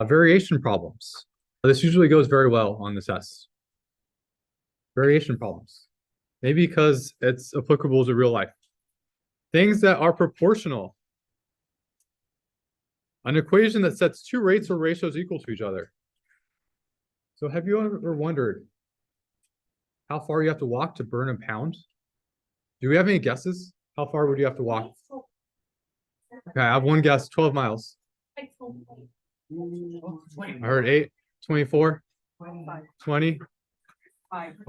Variation problems. This usually goes very well on this test. Variation problems. Maybe because it's applicable to real life. Things that are proportional. An equation that sets two rates or ratios equal to each other. So have you ever wondered how far you have to walk to burn a pound? Do we have any guesses? How far would you have to walk? Okay, I have one guess, 12 miles. I heard 8, 24, 20.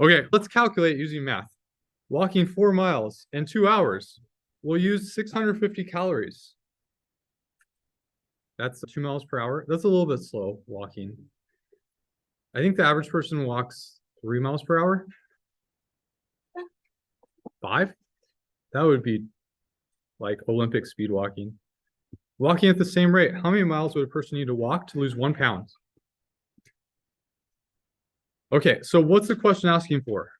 Okay, let's calculate using math. Walking 4 miles in 2 hours will use 650 calories. That's 2 miles per hour. That's a little bit slow walking. I think the average person walks 3 miles per hour. 5? That would be like Olympic speed walking. Walking at the same rate, how many miles would a person need to walk to lose 1 pound? Okay, so what's the question asking for?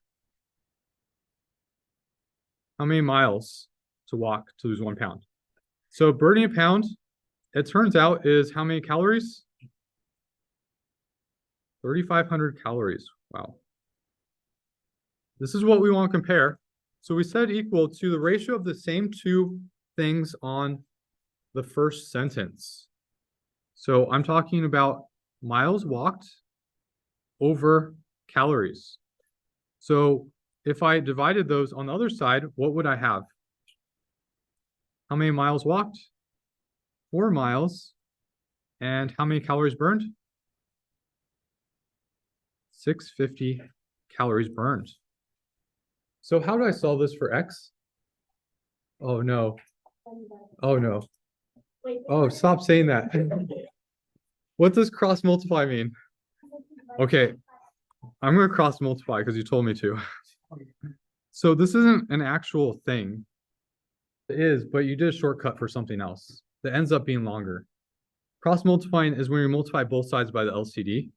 How many miles to walk to lose 1 pound? So burning a pound, it turns out, is how many calories? 3,500 calories. Wow. This is what we want to compare. So we said equal to the ratio of the same two things on the first sentence. So I'm talking about miles walked over calories. So if I divided those on the other side, what would I have? How many miles walked? 4 miles. And how many calories burned? 650 calories burned. So how do I solve this for x? Oh no. Oh no. Oh, stop saying that. What does cross multiply mean? Okay, I'm going to cross multiply because you told me to. So this isn't an actual thing. It is, but you did a shortcut for something else that ends up being longer. Cross multiplying is when you multiply both sides by the LCD,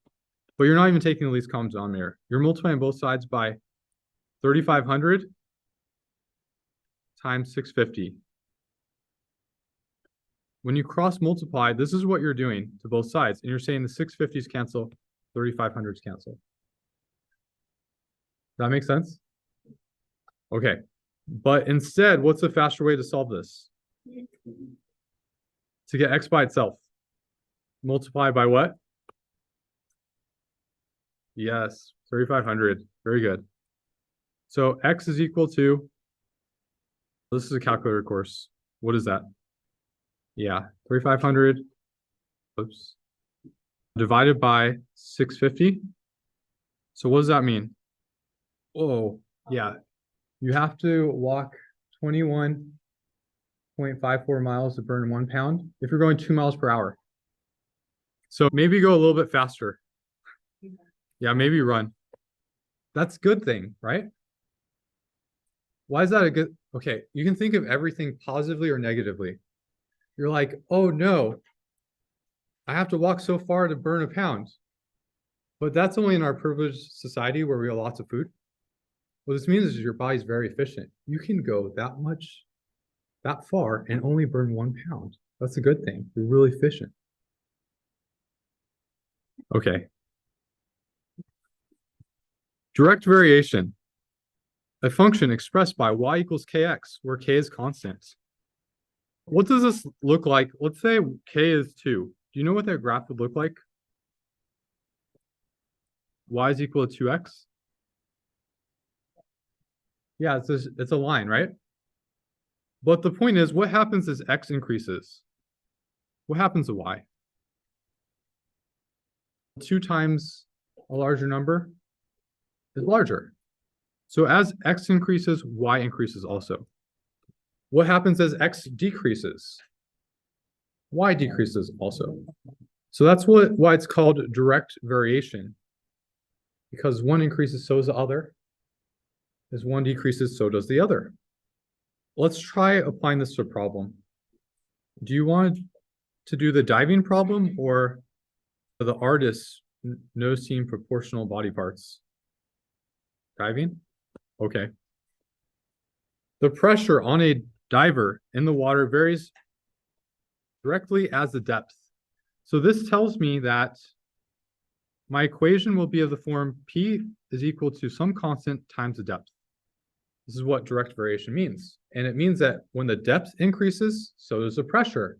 but you're not even taking the least common denominator. You're multiplying both sides by 3,500 times 650. When you cross multiply, this is what you're doing to both sides. And you're saying the 650s cancel, 3,500s cancel. Does that make sense? Okay. But instead, what's a faster way to solve this? To get x by itself. Multiply by what? Yes, 3,500. Very good. So x is equal to, this is a calculator course. What is that? Yeah, 3,500, oops, divided by 650. So what does that mean? Oh, yeah. You have to walk 21.54 miles to burn 1 pound if you're going 2 miles per hour. So maybe go a little bit faster. Yeah, maybe run. That's a good thing, right? Why is that a good? Okay, you can think of everything positively or negatively. You're like, oh no, I have to walk so far to burn a pound. But that's only in our privileged society where we have lots of food. What this means is your body's very efficient. You can go that far and only burn 1 pound. That's a good thing. You're really efficient. Okay. Direct variation. A function expressed by y equals kx, where k is constant. What does this look like? Let's say k is 2. Do you know what that graph would look like? Y is equal to 2x. Yeah, it's a line, right? But the point is, what happens as x increases? What happens to y? 2 times a larger number is larger. So as x increases, y increases also. What happens as x decreases? Y decreases also. So that's why it's called direct variation. Because one increases, so does the other. As one decreases, so does the other. Let's try applying this to a problem. Do you want to do the diving problem or the artist's noticing proportional body parts? Diving? Okay. The pressure on a diver in the water varies directly as the depth. So this tells me that my equation will be of the form P is equal to some constant times the depth. This is what direct variation means. And it means that when the depth increases, so does the pressure.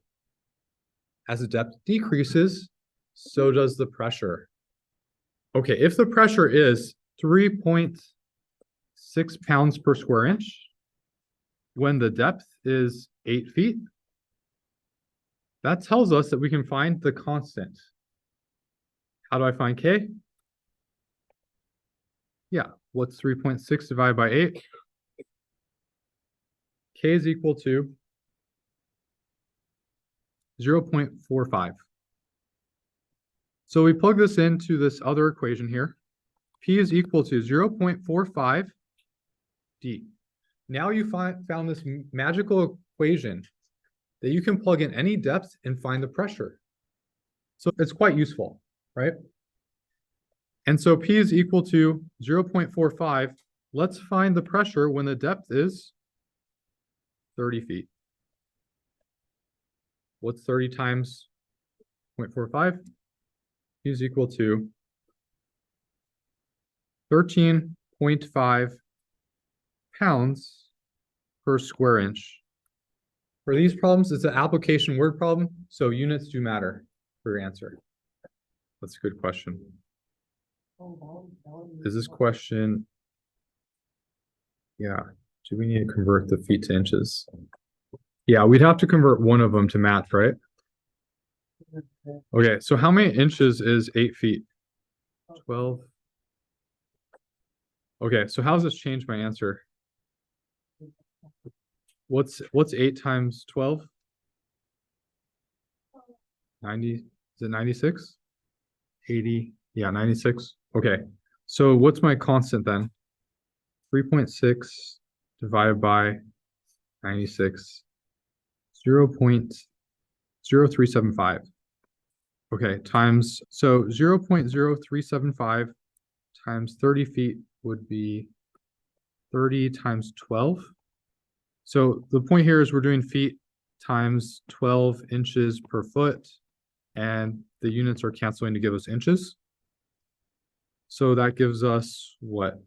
As the depth decreases, so does the pressure. Okay, if the pressure is 3.6 pounds per square inch, when the depth is 8 feet, that tells us that we can find the constant. How do I find K? Yeah, what's 3.6 divided by 8? K is equal to 0.45. So we plug this into this other equation here. P is equal to 0.45 D. Now you found this magical equation that you can plug in any depth and find the pressure. So it's quite useful, right? And so P is equal to 0.45. Let's find the pressure when the depth is 30 feet. What's 30 times 0.45? P is equal to 13.5 pounds per square inch. For these problems, it's an application word problem, so units do matter for your answer. That's a good question. Is this question? Yeah. Do we need to convert the feet to inches? Yeah, we'd have to convert one of them to match, right? Okay, so how many inches is 8 feet? 12. Okay, so how does this change my answer? What's 8 times 12? 90, is it 96? 80, yeah, 96. Okay, so what's my constant then? 3.6 divided by 96, 0.0375. Okay, times, so 0.0375 times 30 feet would be 30 times 12. So the point here is we're doing feet times 12 inches per foot, and the units are canceling to give us inches. So that gives us what?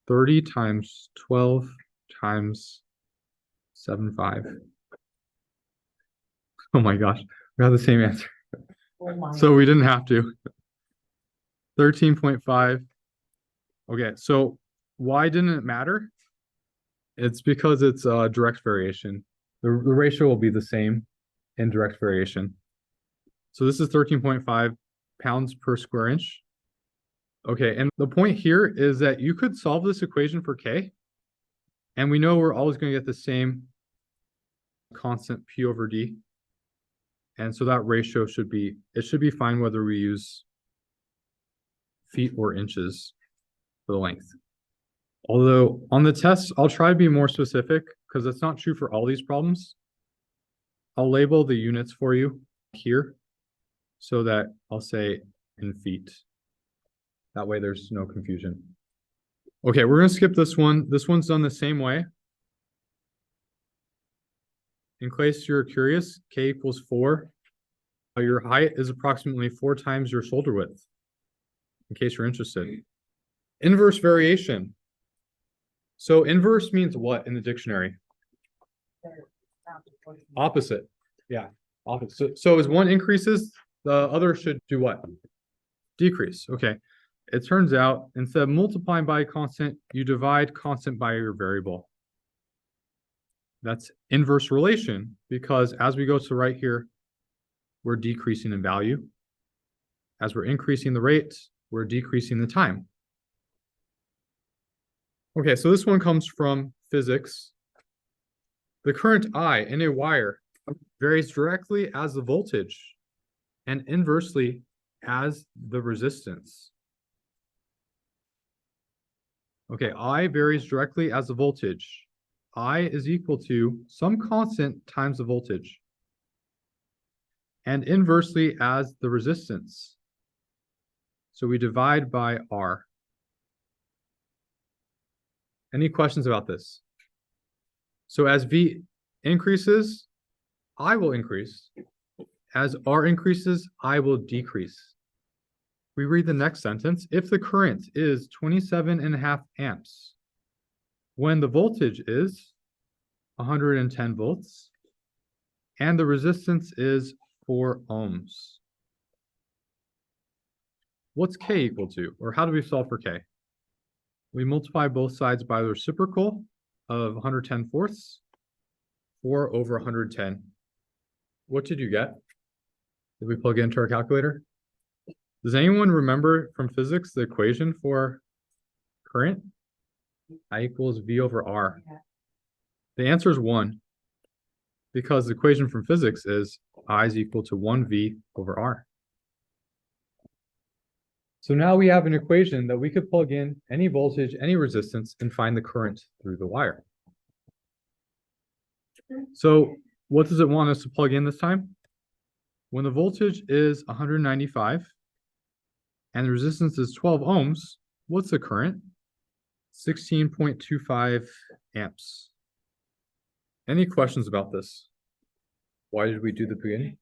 30 times 12 times 75. Oh my gosh, we have the same answer. So we didn't have to. 13.5. Okay, so why didn't it matter? It's because it's direct variation. The ratio will be the same in direct variation. So this is 13.5 pounds per square inch. Okay, and the point here is that you could solve this equation for K, and we know we're always going to get the same constant P over D. And so that ratio should be fine whether we use feet or inches for the length. Although on the test, I'll try to be more specific because it's not true for all these problems. I'll label the units for you here so that I'll say in feet. That way there's no confusion. Okay, we're going to skip this one. This one's done the same way. In case you're curious, K equals 4. Your height is approximately 4 times your shoulder width, in case you're interested. Inverse variation. So inverse means what in the dictionary? Opposite. Yeah, opposite. So as one increases, the other should do what? Decrease. Okay. It turns out instead of multiplying by a constant, you divide constant by your variable. That's inverse relation because as we go to right here, we're decreasing in value. As we're increasing the rate, we're decreasing the time. Okay, so this one comes from physics. The current I in a wire varies directly as the voltage and inversely as the resistance. Okay, I varies directly as the voltage. I is equal to some constant times the voltage. And inversely as the resistance. So we divide by R. Any questions about this? So as V increases, I will increase. As R increases, I will decrease. We read the next sentence. If the current is 27.5 amps, when the voltage is 110 volts, and the resistance is 4 ohms. What's K equal to? Or how do we solve for K? We multiply both sides by the reciprocal of 110 fourths, 4 over 110. What did you get? Did we plug it into our calculator? Does anyone remember from physics the equation for current? I equals V over R. The answer is 1, because the equation from physics is I is equal to 1V over R. So now we have an equation that we could plug in any voltage, any resistance, and find the current through the wire. So what does it want us to plug in this time? When the voltage is 195 and the resistance is 12 ohms, what's the current? 16.25 amps. Any questions about this? Why did we do the beginning?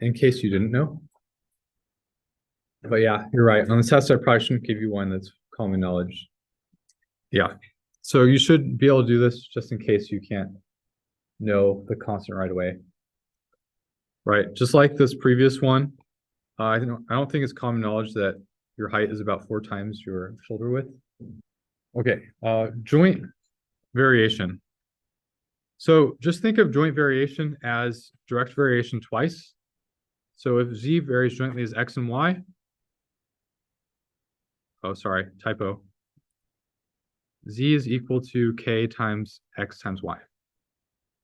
In case you didn't know. But yeah, you're right. On the test, I probably shouldn't give you one that's common knowledge. Yeah. So you should be able to do this just in case you can't know the constant right away. Right. Just like this previous one, I don't think it's common knowledge that your height is about 4 times your shoulder width. Okay. Joint variation. So just think of joint variation as direct variation twice. So if Z varies jointly as X and Y, oh, sorry, typo. Z is equal to K times X times Y.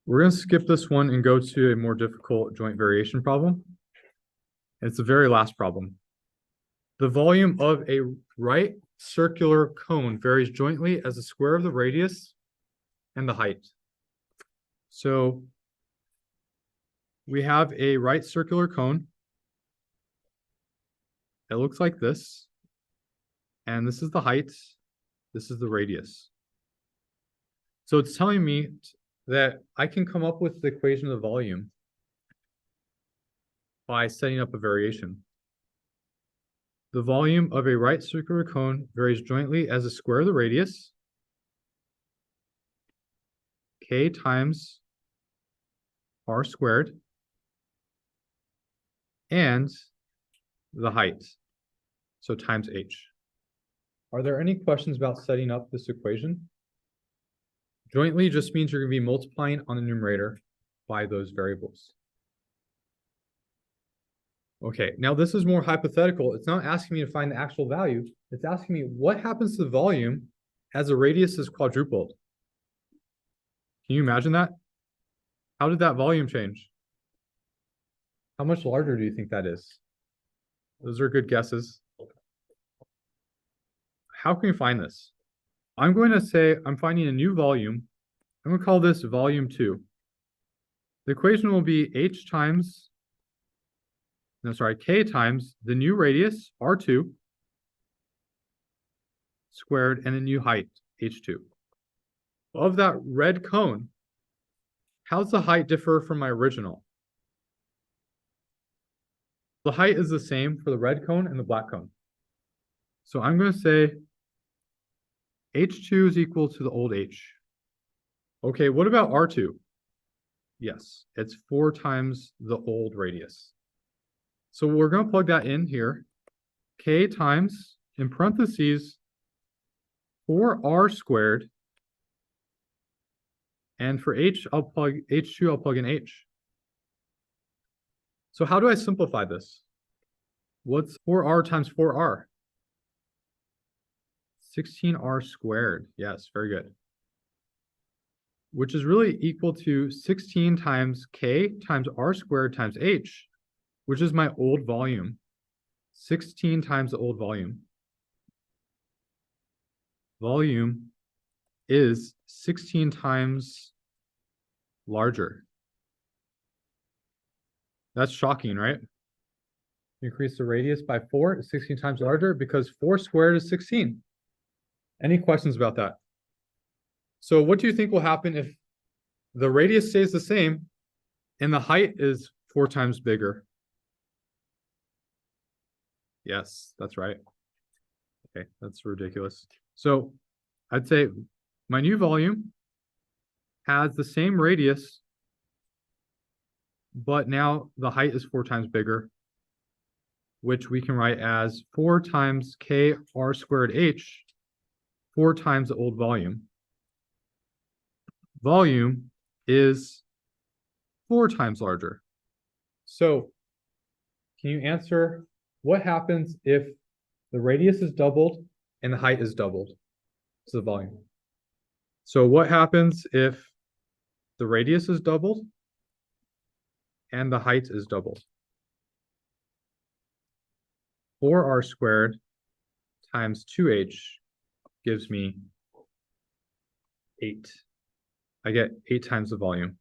We're going to skip this one and go to a more difficult joint variation problem. It's the very last problem. The volume of a right circular cone varies jointly as the square of the radius and the height. So we have a right circular cone. It looks like this. And this is the height. This is the radius. So it's telling me that I can come up with the equation of the volume by setting up a variation. The volume of a right circular cone varies jointly as the square of the radius, K times R squared, and the height, so times H. Are there any questions about setting up this equation? Jointly just means you're going to be multiplying on the numerator by those variables. Okay, now this is more hypothetical. It's not asking me to find the actual value. It's asking me what happens to the volume as the radius is quadrupled. Can you imagine that? How did that volume change? How much larger do you think that is? Those are good guesses. How can we find this? I'm going to say I'm finding a new volume. I'm going to call this volume 2. The equation will be K times the new radius, R2, squared, and the new height, H2. Of that red cone, how's the height differ from my original? The height is the same for the red cone and the black cone. So I'm going to say H2 is equal to the old H. Okay, what about R2? Yes, it's 4 times the old radius. So we're going to plug that in here. K times, in parentheses, 4R squared. And for H, H2, I'll plug in H. So how do I simplify this? What's 4R times 4R? 16R squared. Yes, very good. Which is really equal to 16 times K times R squared times H, which is my old volume. 16 times the old volume. Volume is 16 times larger. That's shocking, right? Increase the radius by 4, is 16 times larger because 4 squared is 16. Any questions about that? So what do you think will happen if the radius stays the same and the height is 4 times bigger. Yes, that's right. Okay, that's ridiculous. So I'd say my new volume has the same radius, but now the height is 4 times bigger, which we can write as 4 times k r squared h, 4 times the old volume. Volume is 4 times larger. So can you answer what happens if the radius is doubled and the height is doubled to the volume? So what happens if the radius is doubled and the height is doubled? 4r squared times 2h gives me 8. I get 8 times the volume.